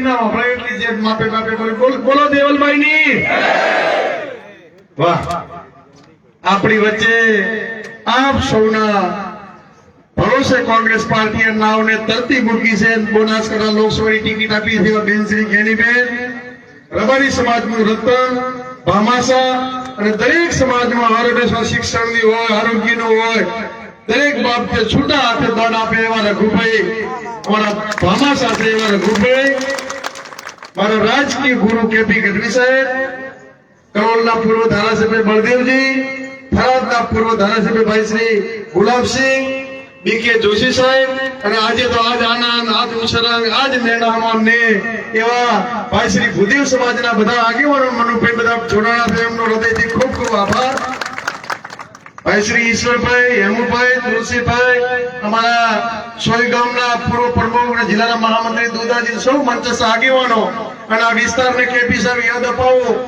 ના વપરાય એટલી જે માપે માપે બોલો દેવલભાઈ ની વાહ। આપણી વચ્ચે આપ સૌના ભરોસે કોંગ્રેસ પાર્ટીએ નાવને તરતી મૂકી છે। બનાસકાંઠા લોકસભાની ટિકિટ આપી છે બેન શ્રી જ્ઞાનીબેન, રબારી સમાજનું રત્ન ભામાસા અને દરેક સમાજમાં હંમેશા શિક્ષણની હોય, આરોગ્યનું હોય, દરેક બાબતે છૂટા હાથે દાન આપે એવા રઘુભાઈ, અમારા ભામાસા છે એવા રઘુભાઈ, મારા રાજકીય ગુરુ કેપી ગઢવી સાહેબ, કરોલના પૂર્વ ધારાસભ્ય બળદેવજી, થરાદના પૂર્વ ધારાસભ્ય ભાઈ શ્રી ગુલાબસિંહ, બીકે જોશી સાહેબ, અને આજે તો આજ આનંદ, આજ ઉછરંગ, આજ મેળામાં ને એવા ભાઈ શ્રી ભૂદેવ સમાજના બધા આગેવાનો મનુભાઈ બધા જોડાણા છે, એમનો હૃદયથી ખૂબ ખૂબ આભાર। ભાઈ શ્રી ઈશ્વરભાઈ, હેમુભાઈ, તુલસીભાઈ, અમારા સોય ગામના પૂર્વ પ્રમુખ અને જિલ્લાના મહામંત્રી દુદાજી, સૌ મંચસ્થ આગેવાનો અને આ વિસ્તારને કેપી સાહેબ યાદ અપાવો।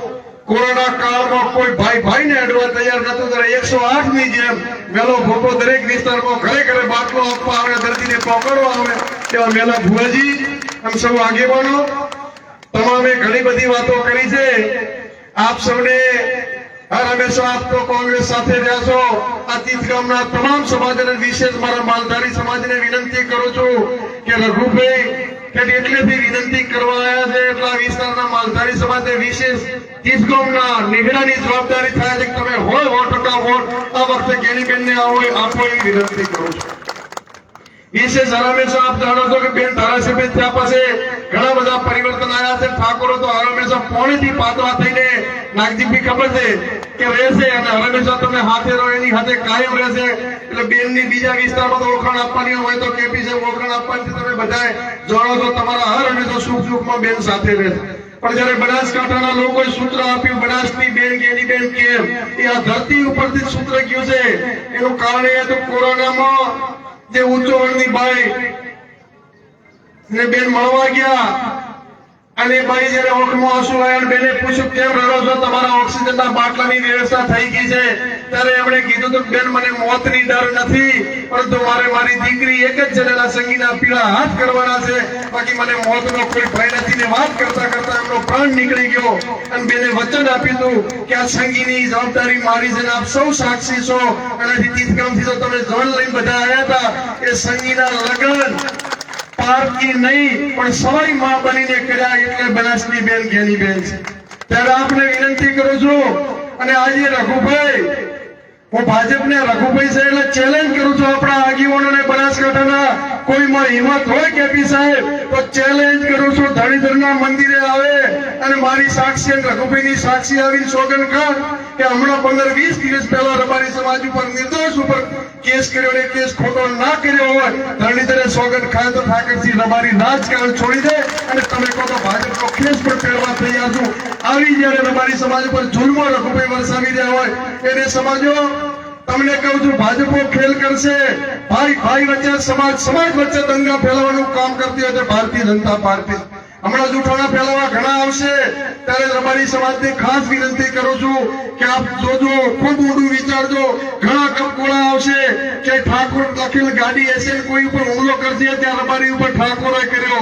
કોરોના કાળમાં કોઈ ભાઈ ભાઈને અડવા તૈયાર નતું, ત્યારે 108 ની જેમ મેલો ભોપો દરેક વિસ્તારમાં ઘરે ઘરે બાટલો આપવા આવે, દર્દીને પકડવા આવે એવા મેલા ભુવાજી, આમ સૌ આગેવાનો તમામે ઘણી બધી વાતો કરી છે। આપ સૌને હર હંમેશા આપ તો કોંગ્રેસ સાથે રહ્યા છો। આ તીર્થ ગામના તમામ સમાજને, વિશેષ મારા માલધારી સમાજને વિનંતી કરું છું કે રઘુભાઈ એટલેથી વિનંતી કરવા આવ્યા છે એટલા વિસ્તારના માલધારી સમાજને વિશેષ તીર્થ ગામના નિગરાની જવાબદારી થાય છે કે તમે હોય 100% વોટ આ વખતે જ્ઞાનીબેનને આપો એવી વિનંતી કરું છું। વિશેષ હંમેશા આપ જાણો છો કે બેન ધારાસભ્ય ત્યાં પાસે ઘણા બધા પરિવર્તન આવ્યા છે। ઠાકોરો તો હંમેશા પોણીથી પાતળા થઈને નાગદીપી ખબર છે કે રહેશે, અને હંમેશા તમે હાથે રહો એની હાથે કાયમ રહેશે। એટલે બેનની બીજા વિસ્તારમાં તો ઓળખાણ આપવાની હોય તો કેપી સાહેબ ઓળખાણ આપવાની તમે બધા જાણો છો, તમારા હર હંમેશા સુખ દુઃખમાં બેન સાથે રહેશે। પણ જયારે બનાસકાંઠાના લોકોએ સૂત્ર આપ્યું બનાસની બેન જ્ઞાનીબેન કેમ, એ આ ધરતી ઉપરથી સૂત્ર ગયું છે। એનું કારણ એ હતું કોરોનામાં જે ઊંચો વર્ણની બાઈ ને બેન મળવા ગયા, અને બાઈ જયારે ઓખમાં આંસુ આવ્યા, બેને પૂછ્યું કેમ રડો છો, તમારા ઓક્સિજનના બાટલાની વ્યવસ્થા થઈ ગઈ છે? ત્યારે એમણે કીધું તો બેન મને મોતની ડર નથી, પરંતુ મારે મારી દીકરી એક જ જણાના સંગીના પીળા હાથ કરવાના છે, બાકી મને મોતનો કોઈ ભય નથી। ને વાત કરતા કરતા એમનો પ્રાણ નીકળી ગયો, અને બેને વચન આપ્યું હતું કે આ સંગીની જવાબદારી મારી છે, આપ સૌ સાક્ષી છો। અને તીર્થગામથી તો તમે જળ લઈને બધા આવ્યા હતા, એ સંગીના લગ્ન પારકી નહીં પણ સવાઈ માં બનીને કર્યા, એટલે બનાસની બેન જ્ઞાનીબેન છે। ત્યારે આપને વિનંતી કરું છું, અને આજે રઘુભાઈ, હું ભાજપને રઘુભાઈ છે એટલે ચેલેન્જ કરું છું આપણા આગેવાનોને, બનાસકાંઠાના કોઈમાં હિંમત હોય કેપી સાહેબ તો ચેલેન્જ કરું છું, ધણીધરના મંદિરે આવે અને મારી સાક્ષી અને રઘુભાઈની સાક્ષી આવીને સોગંદ કર કે હમણાં 15-20 દિવસ પહેલા રબારી સમાજ ઉપર નિર્દોષ ઉપર કેસ કર્યો, ને કેસ ખોટો ના કર્યો હોય, ધણીધરે સોગંદ ખાય તો ઠાકરસિંહ રબારી રાજકારણ છોડી દે, અને તમે કહો તો ભાજપનો કેસ પણ પહેરવા તૈયાર છું। આવી જયારે રબારી સમાજ ઉપર જુલ્મો રઘુભાઈ વરસાવી રહ્યા હોય એને સમાજો, તમને કહું છું ભાજપો ખેલ કરશે, ભાઈ ભાઈ વચ્ચે, સમાજ સમાજ વચ્ચે દંગા ફેલાવવાનું કામ કરતી હોય ભારતીય જનતા પાર્ટી। હમણાં જૂઠાણા ફેલાવા ઘણા આવશે, ત્યારે રબારી સમાજને ખાસ વિનંતી કરું છું કે આપ જોજો, ખૂબ ઊંડું વિચારજો। ઘણા કપકોળા આવશે કે ઠાકોર લખેલ ગાડી હશે કોઈ ઉપર હુમલો કરશે, ત્યાં રબારી ઉપર ઠાકોરે કર્યો,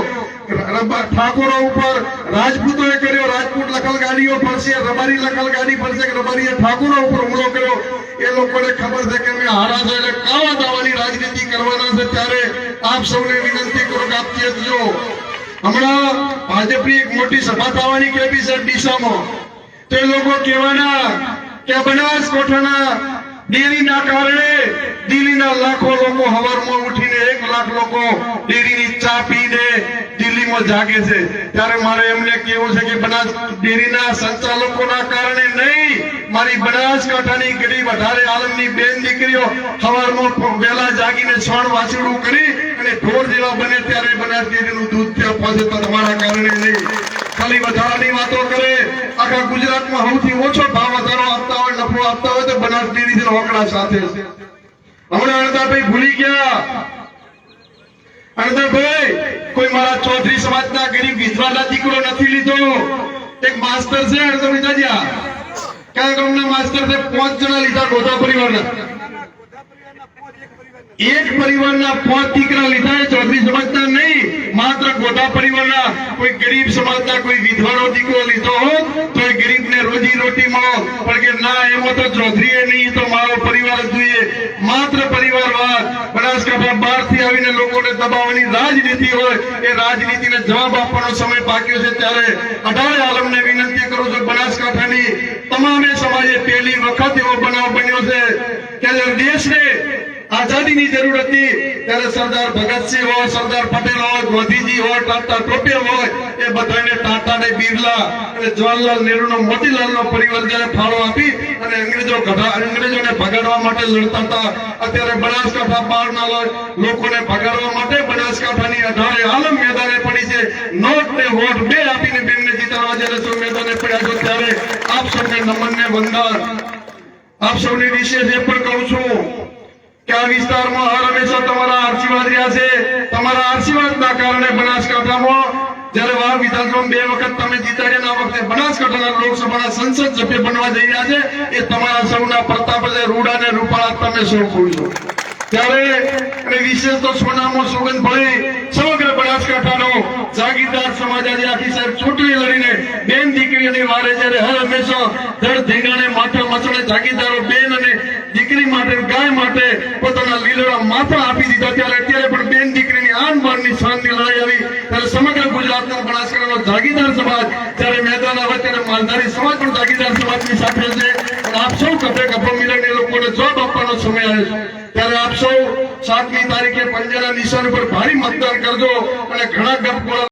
ઠાકોરો ઉપર રાજપૂતોએ કર્યો, રાજપૂત લખેલ ગાડીઓ ફરશે, રબારી લખેલ ગાડી ફરશે કે રબારીએ ઠાકોરો ઉપર હુમલો કર્યો। એ લોકોને ખબર છે કે અમે હારા છે એટલે કાવા દાવાની રાજનીતિ કરવાના છે। ત્યારે આપ સૌને વિનંતી કરું કે આપ ચેતજો। હમણાં ભાજપની એક મોટી સભા થવાની કેપી છે ડીસામાં, તો એ લોકો કહેવાના કે બનાસકાંઠાના ડેરીના કારણે દિલ્હીના લાખો લોકો હવારમાં ઉઠીને 1 લાખ લોકો ડેરીની ચા પીને દિલ્હીમાં જાગે છે। ત્યારે મારે એમને કહેવું છે કે બનાસ ડેરીના સંચાલકોના કારણે નહીં, મારી બનાસકાંઠાની ગરીબ 18 આલમની બેન દીકરીઓ સવારમાં વહેલા જાગીને છણ વાછડું કરી અને ઢોર જેવા બને ત્યારે બનાસ ડેરીનું દૂધ ત્યાં પહોંચે તો તમારા કારણે નહીં। ખાલી વધારાની વાતો કરે, આખા ગુજરાતમાં સૌથી ઓછો ભાવ વધારો આપતા હોય, નફો આપતા હોય તો બનાસ ડેરી છે હોકડા સાથે। હમણાં અણદાભાઈ ભૂલી ગયા, અણદાભાઈ કોઈ મારા ચૌધરી સમાજના ગરીબ વિધવાના દીકરો નથી લીધો। એક માસ્ટર છે અણદાભાઈ જાજ્યા, કયા ગામના માસ્ટર છે? 5 જણા લીધા ગોધા પરિવારના। એક પરિવારના 5 દીકરા લીધા એ ચૌધરી સમાજના નહીં, માત્ર ગોધા પરિવારના કોઈ ગરીબ સમાજના કોઈ વિધવાનો દીકરો લીધો હોત તો એ ગરીબને રોજી રોટી મળો, પણ કે ના એમાં તો ચૌધરીએ નહીં, તો મારો પરિવાર જ જોઈએ. માત્ર પરિવારવાદ, બનાસકાંઠા બહારથી આવીને લોકોને દબાવવાની રાજનીતિ હોય, એ રાજનીતિને જવાબ આપવાનો સમય બાક્યો છે. ત્યારે 18 આલમને વિનંતી કરું છું, બનાસકાંઠાની તમામે સમાજે પહેલી વખત એવો બનાવ બન્યો છે કે દેશને આઝાદીની જરૂર હતી ત્યારે સરદાર ભગતસિંહ હોય, સરદાર પટેલ હોય, ગાંધીજી હોય, ટાટા ટોપે હોય, એ બધાને ટાટા ને બિરલા અને જવાહરલાલ નહેરુનો મોતીલાલનો પરિવાર જ્યારે ફાળો આપી અને અંગ્રેજોને ભગાડવા માટે લડતા હતા. અત્યારે બનાસકાંઠા બહારના લોકોને ભગાડવા માટે બનાસકાંઠાની 18 આલમ મેદાને પડી છે. નોટ ને વોટ બે આપીને બેનને જીતાડવા જ્યારે સૌ મેદાને પડ્યા છો, ત્યારે આપ સૌને નમન ને વંદન. આપ સૌની વિશેષ એ પણ કહું છું કે આ વિસ્તારમાં હર હંમેશા તમારા આશીર્વાદ રહ્યા છે. તમારા આશીર્વાદના કારણે બનાસકાંઠામાં જ્યારે વાવ વિધાનસભામાં 2 વખત તમે જીત્યા, આ વખતે બનાસકાંઠાના લોકસભાના સંસદ સભ્ય બનવા જઈ રહ્યા છે, એ તમારા સૌના પ્રતાપ છે. રૂડા ને રૂપાળા તમે સૌ ખુલશો ત્યારે. અને વિશેષ તો સોનામાં સોગંદભાઈ સમગ્ર બનાસકાંઠાનો જાગીરદાર સમાજ આજે આખી સાહેબ ચૂંટણી લડીને બેન દીકરીઓની વારે જ્યારે હર હંમેશા ધડ ધીંગાણે માથે મસળે જાગીરદારો બેન અને દીકરી માટે, ગાય માટે પોતાના લીલડા માથા આપી દીધા. ત્યારે અત્યારે પણ બેન દીકરીની આન બાનની શાનની લડાઈ આવી ત્યારે સમગ્ર ગુજરાતનો બનાસકાંઠાનો જાગીરદાર સમાજ જ્યારે મેદાન આવે ત્યારે માલધારી સમાજ પણ જાગીરદાર સમાજની સાથે છે. અને આપ સૌ કપે કપો મિલને લોકોને જવાબ આપવાનો સમય આવ્યો છે. ત્યારે આપ સૌ 7મી તારીખે પંજાના નિશાન ઉપર ભારે મતદાન કરજો અને ઘણા ગપ